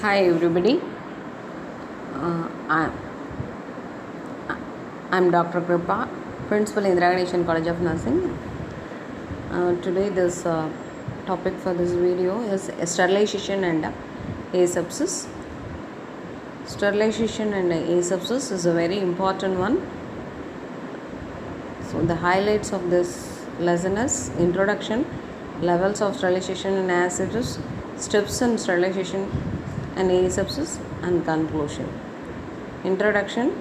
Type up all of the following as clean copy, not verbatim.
Hi everybody. Uh, I, I'm Dr. Kripa, Principal Indira Ganeshan College of Nursing. Today this topic for this video is sterilization and asepsis. Sterilization and asepsis is a very important one. So the highlights of this lesson is introduction, levels of sterilization and asepsis, steps in sterilization and asepsis, and conclusion. Introduction.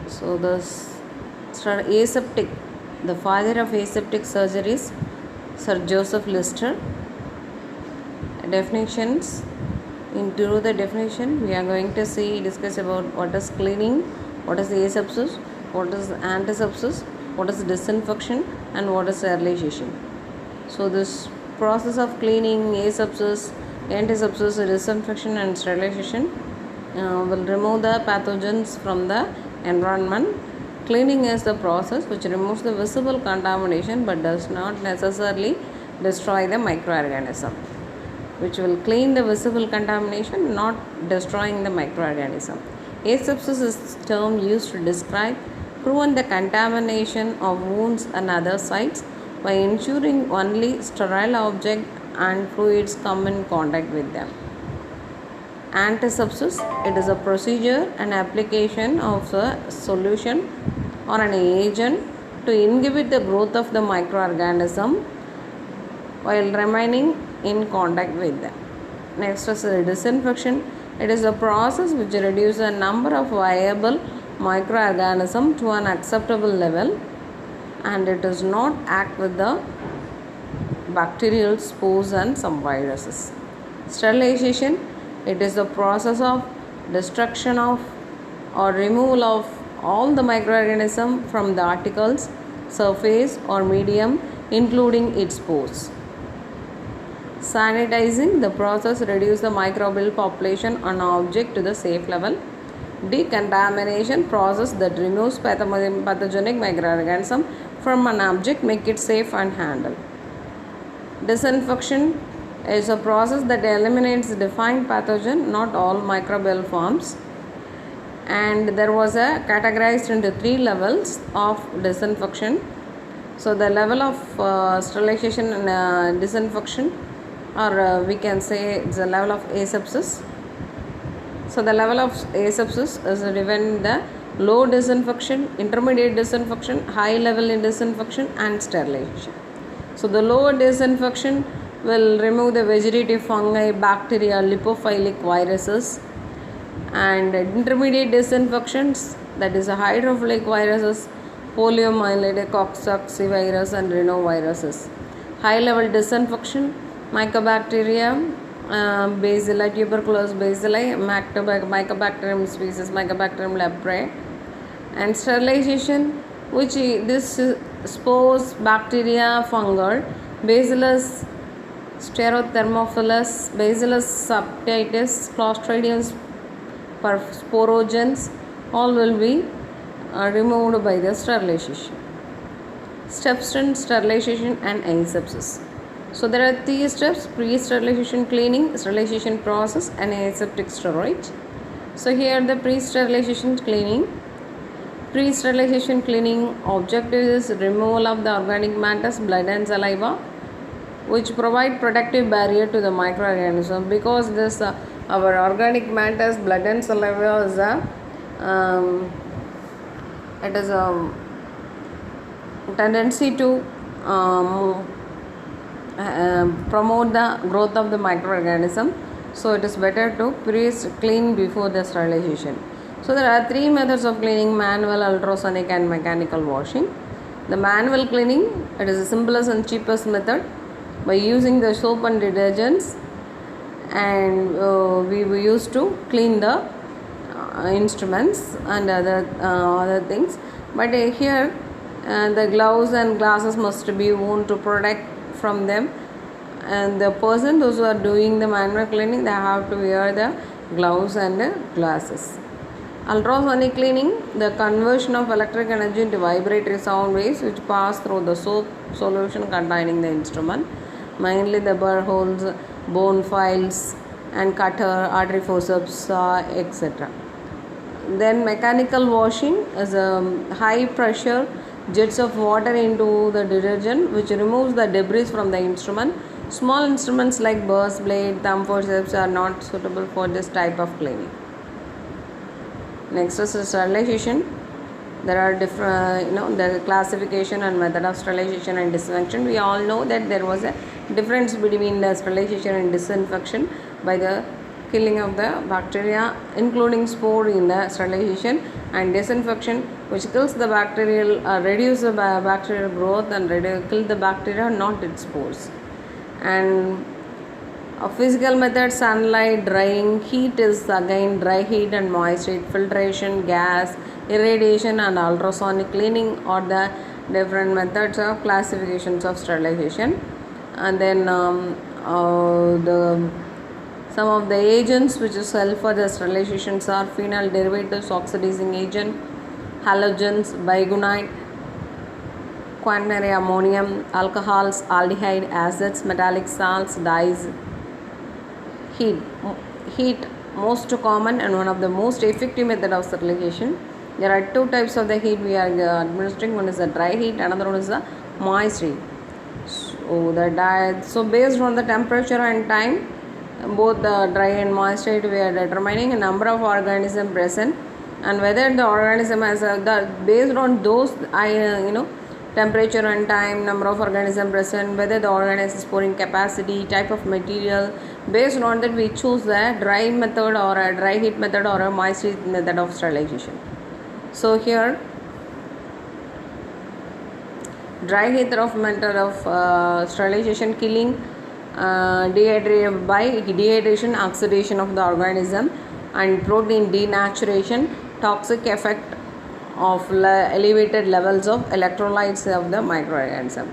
So aseptic, the father of aseptic surgery is Sir Joseph Lister. Definitions. Into the definition, we are going to discuss about what is cleaning, what is asepsis, what is antisepsis, what is disinfection, and what is sterilization. So this process of cleaning, asepsis, antisepsis, disinfection, and sterilization will remove the pathogens from the environment. Cleaning is the process which removes the visible contamination but does not necessarily destroy the microorganism, which will clean the visible contamination, not destroying the microorganism. Asepsis is a term used to describe prevent the contamination of wounds and other sites by ensuring only sterile objects and fluids come in contact with them. Antisepsis, it is a procedure and application of a solution or an agent to inhibit the growth of the microorganism while remaining in contact with them. Next is disinfection. It is a process which reduces the number of viable microorganisms to an acceptable level, and it does not act with the bacterial spores and some viruses. Sterilization, it is the process of destruction of or removal of all the microorganisms from the articles, surface or medium, including its spores. Sanitizing, the process reduces the microbial population on an object to the safe level. Decontamination, process that removes pathogenic microorganism from an object, make it safe and handle. Disinfection is a process that eliminates defined pathogen, not all microbial forms. And there was a categorized into 3 levels of disinfection. So the level of sterilization and disinfection, or we can say it's a level of asepsis. So the level of asepsis is given the low disinfection, intermediate disinfection, high level in disinfection, and sterilization. So the low disinfection will remove the vegetative fungi, bacteria, lipophilic viruses, and intermediate disinfections, that is a hydrophilic viruses, poliomyelitis, coccidiosis, and rhinoviruses. High level disinfection, mycobacteria, bacilli, tuberculous bacilli, mycobacterium species, mycobacterium leprae, and sterilization, which this spores, bacteria, fungal, bacillus Staurothemophilus, bacillus subtilis, clostridium sporogens, all will be removed by the sterilization. Steps in sterilization and asepsis. So there are 3 steps: pre-sterilization cleaning, sterilization process, and aseptic storage. So here the pre-sterilization cleaning. Pre-sterilization cleaning objective is removal of the organic matters, blood and saliva, which provide protective barrier to the microorganism, because this our organic matters, blood and saliva is it is a tendency to promote the growth of the microorganism. So it is better to clean before the sterilization. So there are 3 methods of cleaning: manual, ultrasonic, and mechanical washing. The manual cleaning, it is the simplest and cheapest method by using the soap and detergents, and we used to clean the instruments and other things. But here the gloves and glasses must be worn to protect from them, and the person, those who are doing the manual cleaning, they have to wear the gloves and glasses. Ultrasonic cleaning, the conversion of electric energy into vibratory sound waves which pass through the soap solution containing the instrument, mainly the burr holes, bone files and cutter, artery forceps, etc. Then mechanical washing is a high pressure jets of water into the detergent which removes the debris from the instrument. Small instruments like burst blade, thumb forceps are not suitable for this type of cleaning. Next is sterilization. There are different, the classification and method of sterilization and disinfection. We all know that there was a difference between the sterilization and disinfection by the killing of the bacteria, including spore in the sterilization, and disinfection, which kills the bacterial, reduce the bacterial growth and kill the bacteria, not its spores. And physical method: sunlight, drying. Heat is again dry heat and moist heat, filtration, gas, irradiation, and ultrasonic cleaning are the different methods of classifications of sterilization. And then some of the agents which is help for the sterilizations are phenyl derivatives, oxidizing agent, halogens, bigunite, quaternary ammonium, alcohols, aldehyde, acids, metallic salts, dyes. Heat most common and one of the most effective method of sterilization. There are two types of the heat we are administering. One is the dry heat, another one is the moist heat. So based on the temperature and time, both the dry and moist heat, we are determining a number of organisms present and whether the organism has based on those temperature and time, number of organisms present, whether the organism storing capacity, type of material. Based on that, we choose the dry method or a dry heat method or a moist heat method of sterilization. So here, dry heat of method of sterilization, killing dehydration by dehydration, oxidation of the organism, and protein denaturation, toxic effect of elevated levels of electrolytes of the microorganism.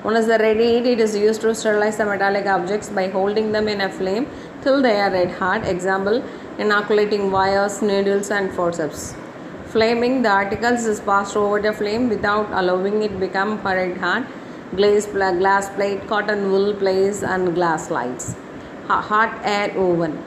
One is the ready heat. It is used to sterilize the metallic objects by holding them in a flame till they are red hot. Example: inoculating wires, needles, and forceps. Flaming: the articles is passed over the flame without allowing it become red hot. Glass plate, cotton wool plates, and glass lights. Hot air oven.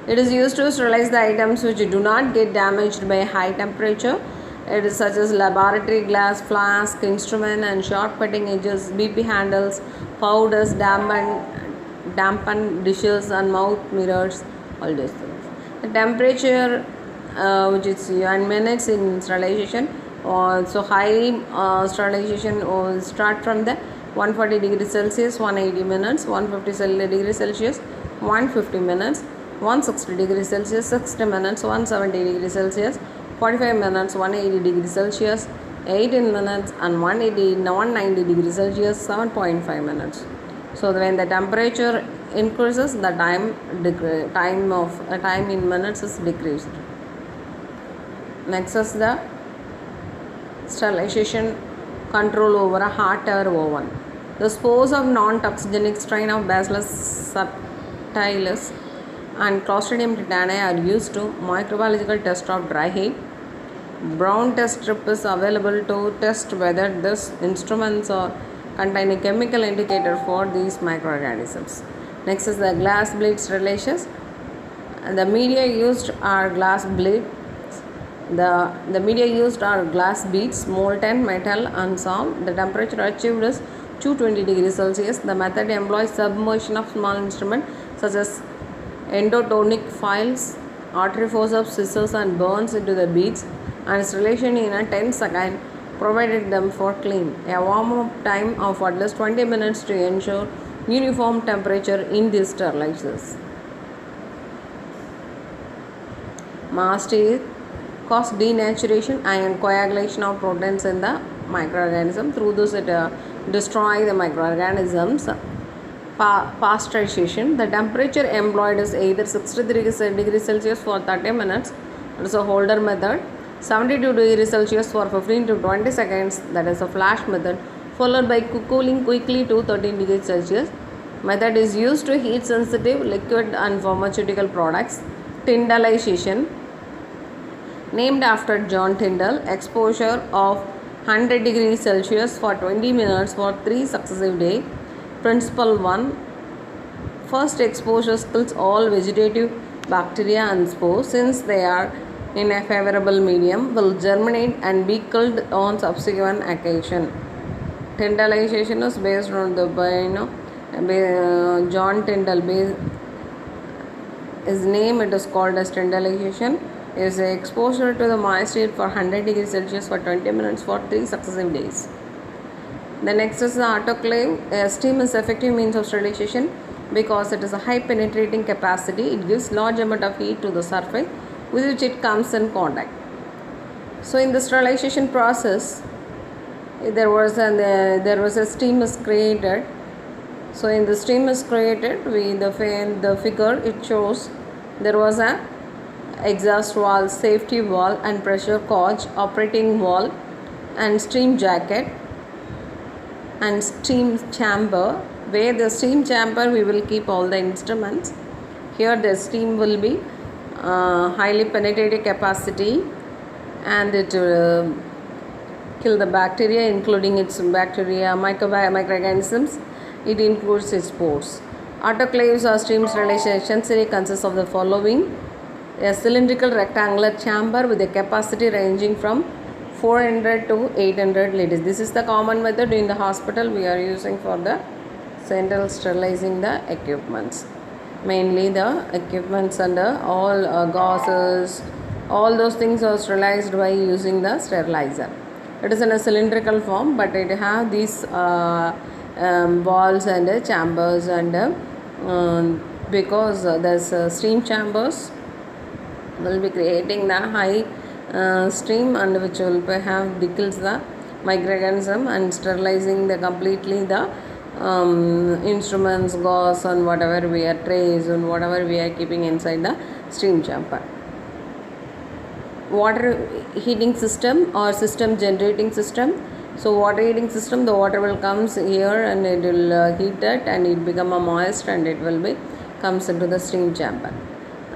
It is used to sterilize the items which do not get damaged by high temperature. It is such as laboratory glass, flask, instrument, and sharp cutting edges, BP handles, powders, dampened dishes, and mouth mirrors. All these things. The temperature, which is 1 minutes in sterilization. So high sterilization will start from the 140 degrees Celsius, 180 minutes, 150 degrees Celsius, 150 minutes, 160 degrees Celsius, 60 minutes, 170 degrees Celsius, 45 minutes, 180 degrees Celsius, 18 minutes, and 190 degrees Celsius, 7.5 minutes. So when the temperature increases, the time in minutes is decreased. Next is the sterilization control over a hot air oven. The spores of non-toxigenic strain of Bacillus subtilis and Clostridium tetani are used to microbiological test of dry heat. Brown test strip is available to test whether these instruments are containing chemical indicator for these microorganisms. Next is the glass bleed sterilization. The media used are glass bleed. The media used are glass beads, molten metal, and salt. The temperature achieved is 220 degrees Celsius. The method employs submersion of small instruments such as endotonic files, artery forceps, scissors, and burns into the beads, and sterilization in a 10 seconds provided them for clean. A warm-up time of at least 20 minutes to ensure uniform temperature in these sterilizers. Mast is cause denaturation and coagulation of proteins in the microorganism. Through this, it destroys the microorganisms. Pasteurization. The temperature employed is either 63 degrees Celsius for 30 minutes, that is a Holder method, 72 degrees Celsius for 15 to 20 seconds, that is a flash method, followed by cooling quickly to 13 degrees Celsius. Method is used to heat sensitive liquid and pharmaceutical products. Tyndallization, named after John Tyndall, exposure of 100 degrees Celsius for 20 minutes for 3 successive days. Principle 1. first exposure kills all vegetative bacteria and spores since they are in a favorable medium, will germinate and be killed on subsequent occasion. Tyndallization is based on the John Tyndall. His name it is called as Tyndallization. Is exposure to the moist air for 100 degrees Celsius for 20 minutes for 3 successive days. The next is the autoclave. Steam is effective means of sterilization because it is a high penetrating capacity. It gives large amount of heat to the surface with which it comes in contact. So in the sterilization process, there was a steam is created. So in the steam is created, the figure it shows there was a exhaust valve, safety valve and pressure gauge, operating valve and steam jacket and steam chamber. Where the steam chamber we will keep all the instruments. Here the steam will be highly penetrating capacity and it will kill the bacteria including its bacteria, microorganisms. It includes its spores. Autoclaves or steam sterilization consists of the following: a cylindrical rectangular chamber with a capacity ranging from 400 to 800 liters. This is the common method in the hospital we are using for the central sterilizing the equipments. Mainly the equipments and all gases, all those things are sterilized by using the sterilizer. It is in a cylindrical form, but it have these walls and chambers and because there's steam chambers will be creating the high steam and which will have kills the microorganism and sterilizing the completely the instruments, gauze and whatever we are trays and whatever we are keeping inside the steam chamber. Water heating system or system generating system. So water heating system, the water will comes here and it will heat that and it become a moist and it will be comes into the steam chamber.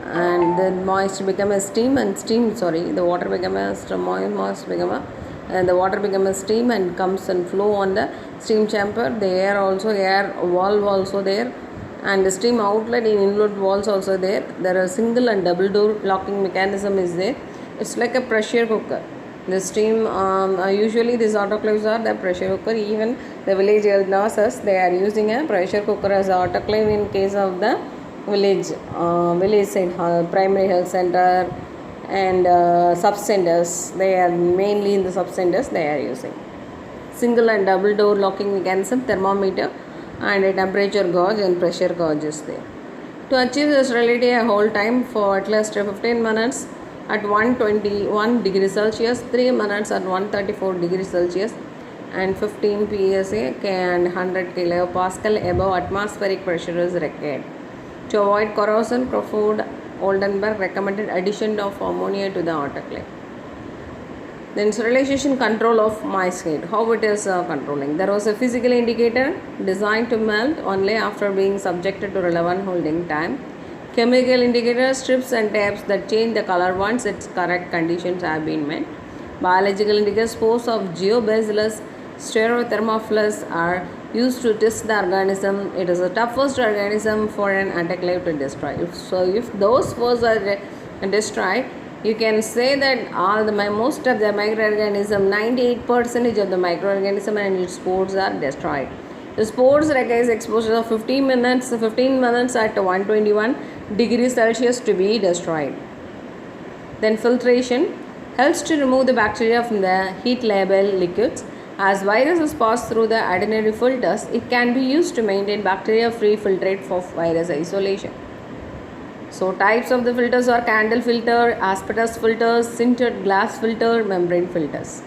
And then moist become a steam and the water become a moist become a and the water become a steam and comes and flow on the steam chamber. The air valve also there and the steam outlet in inlet valves also there. There are single and double door locking mechanism is there. It's like a pressure cooker. The steam usually these autoclaves are the pressure cooker. Even the village health nurses they are using a pressure cooker as autoclave in case of the village side primary health center and sub-centers. They are mainly in the sub-centers they are using. Single and double door locking mechanism, thermometer and a temperature gauge and pressure gauge is there. To achieve the sterility a whole time for at least 15 minutes at 121 degrees Celsius, 3 minutes at 134 degrees Celsius and 15 psa and 100 kilopascal above atmospheric pressure is required. To avoid corrosion, Crawford Oldenburg recommended addition of ammonia to the autoclave. Then sterilization control of moist air. How it is controlling? There was a physical indicator designed to melt only after being subjected to relevant holding time. Chemical indicator strips and tapes that change the color once its correct conditions have been met. Biological indicators spores of Geobacillus stereothermophilus are used to test the organism. It is the toughest organism for an autoclave to destroy. If those spores are destroyed, you can say that most of the microorganism, 98% of the microorganism and its spores are destroyed. The spores requires exposure of 15 minutes at 121 degrees Celsius to be destroyed. Then filtration helps to remove the bacteria from the heat labile liquids. As viruses pass through the ordinary filters, it can be used to maintain bacteria-free filtrate for virus isolation. So types of the filters are candle filter, asbestos filters, sintered glass filter, membrane filters.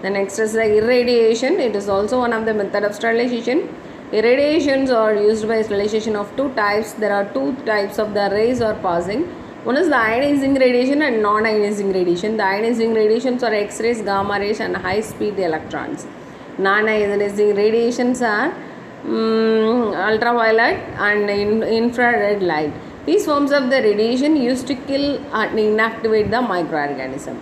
The next is the irradiation. It is also one of the method of sterilization. Irradiations are used by sterilization of two types. There are two types of the rays are passing. One is the ionizing radiation and non-ionizing radiation. The ionizing radiations are X-rays, gamma rays and high-speed electrons. Non-ionizing radiations are ultraviolet and infrared light. These forms of the radiation used to kill and inactivate the microorganism.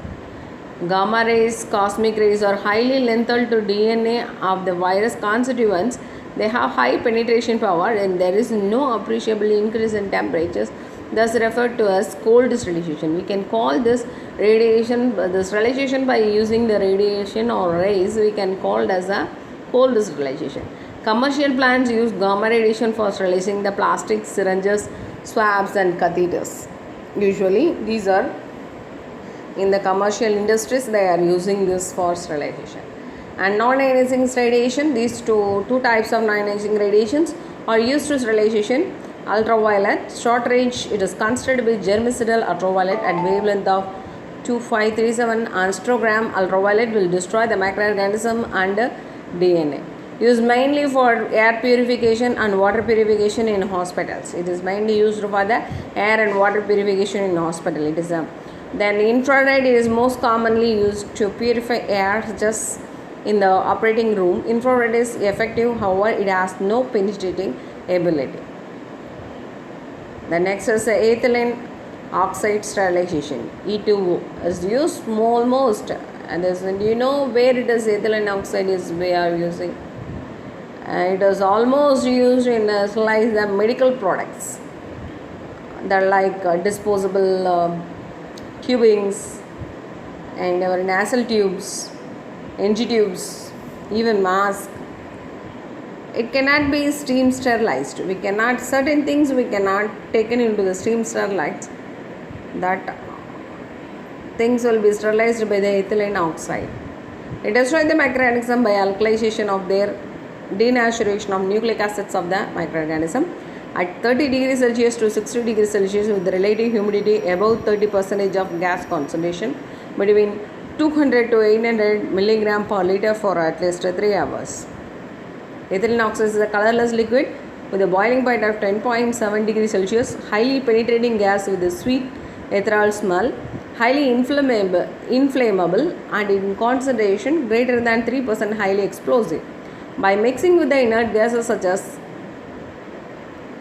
Gamma rays, cosmic rays are highly lethal to DNA of the virus constituents. They have high penetration power and there is no appreciable increase in temperatures, thus referred to as cold sterilization. We can call this radiation, the sterilization by using the radiation or rays, we can call it as a cold sterilization. Commercial plants use gamma radiation for sterilizing the plastic syringes, swabs and catheters. Usually these are in the commercial industries, they are using this for sterilization. And non-ionizing radiation, these two types of non-ionizing radiations are used to sterilization. Ultraviolet, short range, it is considered to be germicidal ultraviolet at wavelength of 2537 angstrom. Ultraviolet will destroy the microorganism and DNA. Used mainly for air purification and water purification in hospitals. It is mainly used for the air and water purification in hospital. It is then infrared is most commonly used to purify air just in the operating room. Infrared is effective, however, it has no penetrating ability. The next is ethylene oxide sterilization. E2O is used almost, and do you know where it is ethylene oxide is we are using? It is almost used in the medical products. They're like disposable tubings and our nasal tubes, NG tubes, even mask. It cannot be steam sterilized. We cannot, certain things we cannot taken into the steam sterilized. That things will be sterilized by the ethylene oxide. It destroys the microorganism by alkalization of their denaturation of nucleic acids of the microorganism. At 30 degrees Celsius to 60 degrees Celsius with relative humidity above 30% of gas concentration between 200 to 800 milligram per liter for at least 3 hours. Ethylene oxide is a colorless liquid with a boiling point of 10.7 degrees Celsius, highly penetrating gas with a sweet ethereal smell, highly inflammable and in concentration greater than 3%, highly explosive. By mixing with the inert gases such as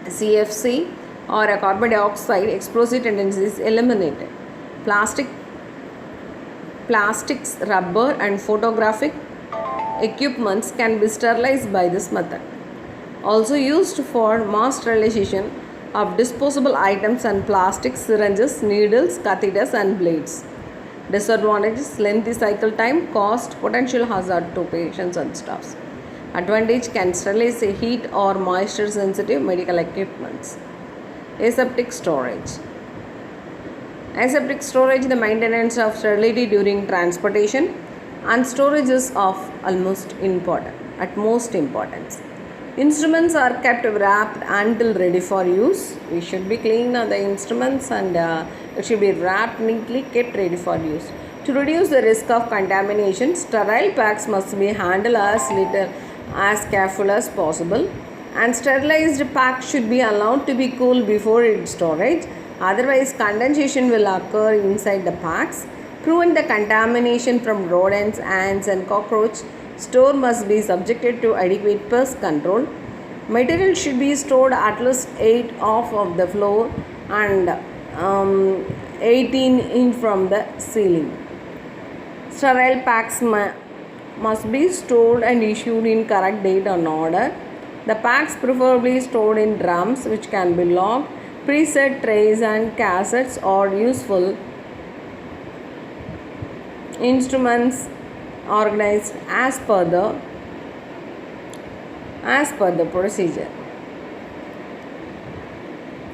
CFC or a carbon dioxide, explosive tendency is eliminated. Plastics, rubber and photographic equipments can be sterilized by this method. Also used for mass sterilization of disposable items and plastic syringes, needles, catheters and blades. Disadvantages: lengthy cycle time, cost, potential hazard to patients and staffs. Advantage: can sterilize heat or moisture sensitive medical equipments. Aseptic storage. Aseptic storage, the maintenance of sterility during transportation and storage is of utmost importance. Instruments are kept wrapped until ready for use. We should be cleaning the instruments and it should be wrapped neatly, kept ready for use. To reduce the risk of contamination, sterile packs must be handled as careful as possible, and sterilized packs should be allowed to be cool before its storage. Otherwise, condensation will occur inside the packs. Prevent the contamination from rodents, ants and cockroach. Store must be subjected to adequate pest control. Material should be stored at least 8 off of the floor and 18 in from the ceiling. Sterile packs must be stored and issued in correct date and order. The packs preferably stored in drums which can be locked. Preset trays and cassettes are useful. Instruments organized as per the procedure.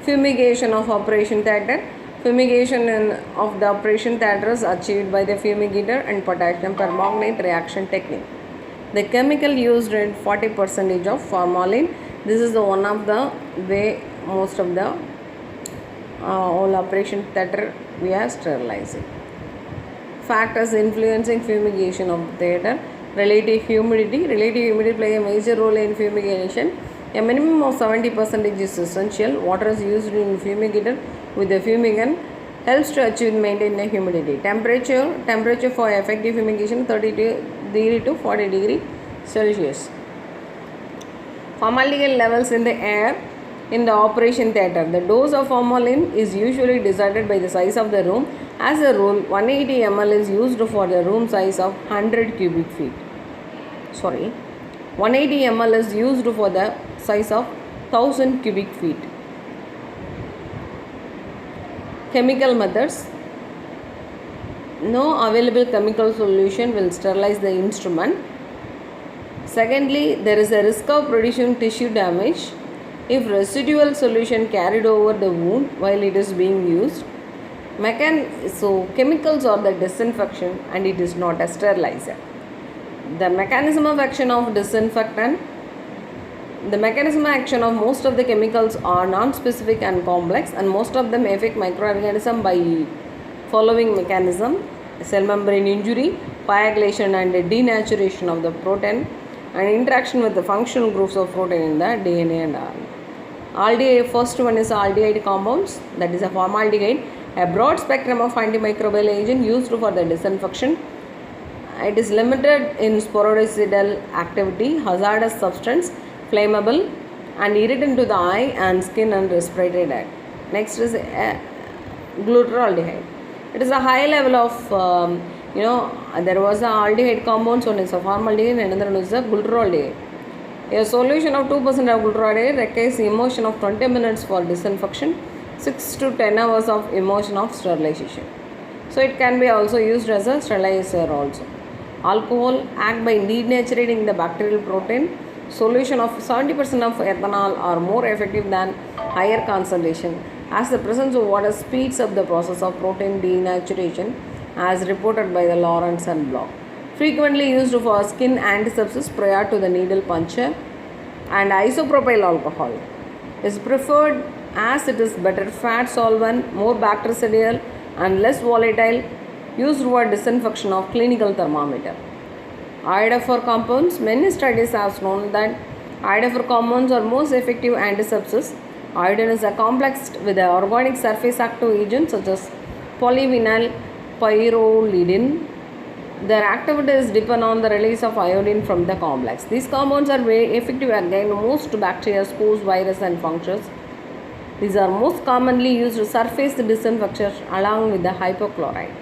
Fumigation of operation theatre. Fumigation of the operation theatre is achieved by the fumigator and potassium permanganate reaction technique. The chemical used in 40% of formalin. This is the one of the way most of the whole operation theatre we are sterilizing. Factors influencing fumigation of theatre. Relative humidity. Relative humidity play a major role in fumigation. A minimum of 70% is essential. Water is used in fumigator with the fumigant helps to achieve maintain the humidity. Temperature for effective fumigation 32 degree to 40 degree Celsius. Formaldehyde levels in the air in the operation theatre. The dose of formalin is usually decided by the size of the room. As a rule, 180 ml is used for the room size of 100 cubic feet. 180 ml is used for the size of 1000 cubic feet. Chemical methods. No available chemical solution will sterilize the instrument. Secondly, there is a risk of producing tissue damage if residual solution carried over the wound while it is being used. So chemicals are the disinfection and it is not a sterilizer. The mechanism of action of disinfectant. The mechanism of action of most of the chemicals are non-specific and complex, and most of them affect microorganism by following mechanism: cell membrane injury, coagulation and denaturation of the protein, and interaction with the functional groups of protein in the DNA and RNA. Aldehyde, first one is aldehyde compounds, that is a formaldehyde, a broad spectrum of antimicrobial agent used for the disinfection. It is limited in sporocidal activity, hazardous substance, flammable, and irritant to the eye and skin and respiratory tract. Next is glutaraldehyde. It is a high level of there was a aldehyde compounds, one is a formaldehyde and another one is a glutaraldehyde. A solution of 2% of glutaraldehyde requires immersion of 20 minutes for disinfection, 6 to 10 hours of immersion of sterilization. So it can be also used as a sterilizer also. Alcohol act by denaturing the bacterial protein. Solution of 70% of ethanol are more effective than higher concentration, as the presence of water speeds up the process of protein denaturation, as reported by the Lawrence and Block. Frequently used for skin antisepsis prior to the needle puncture. And isopropyl alcohol is preferred as it is better fat solvent, more bactericidal and less volatile, used for disinfection of clinical thermometer. Iodophore compounds. Many studies have shown that iodophore compounds are most effective antisepsis. Iodine is a complex with the organic surface active agents such as polyvinyl pyrrolidine. Their activities depend on the release of iodine from the complex. These compounds are very effective against most bacteria, spores, viruses and functions. These are most commonly used surface disinfectors along with the hypochlorite.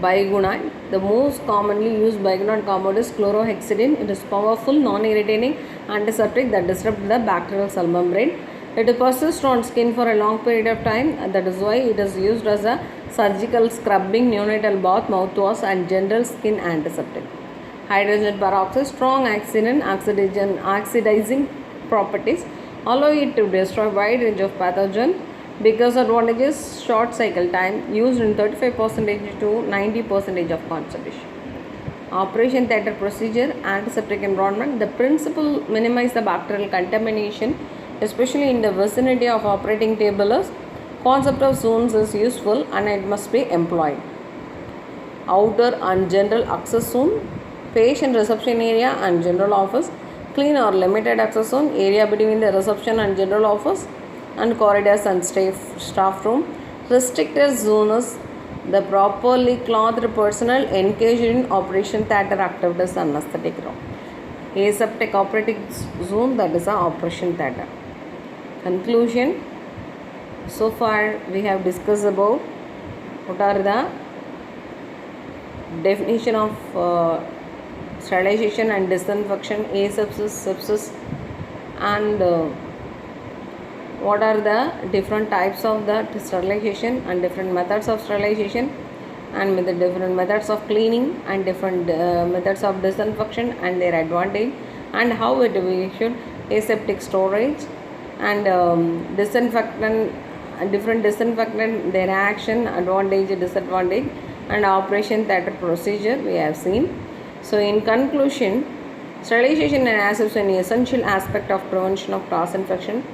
Bigunite. The most commonly used bigunite compound is chlorhexidine. It is powerful, non-irritating antiseptic that disrupts the bacterial cell membrane. It persists on skin for a long period of time, and that is why it is used as a surgical scrubbing, neonatal bath, mouthwash and general skin antiseptic. Hydrogen peroxide, strong oxidizing properties, allow it to destroy wide range of pathogen. Biggest advantage is short cycle time, used in 35% to 90% of concentration. Operation theatre procedure, antiseptic environment. The principle minimize the bacterial contamination, especially in the vicinity of operating tables. Concept of zones is useful and it must be employed. Outer and general access zone, patient reception area and general office. Clean or limited access zone, area between the reception and general office and corridors and staff room. Restricted zones, the properly clothed personnel engaged in operation theatre activities and anesthetic room. Aseptic operating zone, that is a operation theatre. Conclusion. So far we have discussed about what are the definition of sterilization and disinfection, asepsis, sepsis, and what are the different types of the sterilization and different methods of sterilization, and with the different methods of cleaning and different methods of disinfection and their advantage, and how it we should aseptic storage and disinfectant, different disinfectant, their action, advantage, disadvantage, and operation theatre procedure we have seen. So in conclusion, sterilization and asepsis is an essential aspect of prevention of cross infection.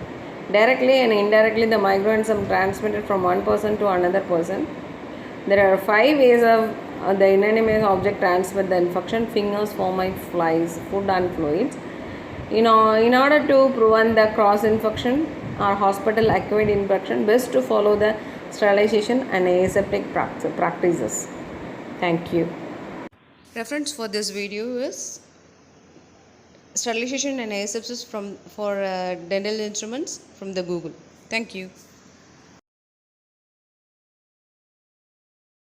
Directly and indirectly, the microorganism transmitted from one person to another person. There are 5 ways of the inanimate object transmit the infection: fingers, fomites, flies, food and fluids. In order to prevent the cross infection or hospital acquired infection, best to follow the sterilization and aseptic practices. Thank you. Reference for this video is sterilization and asepsis for dental instruments from the Google. Thank you.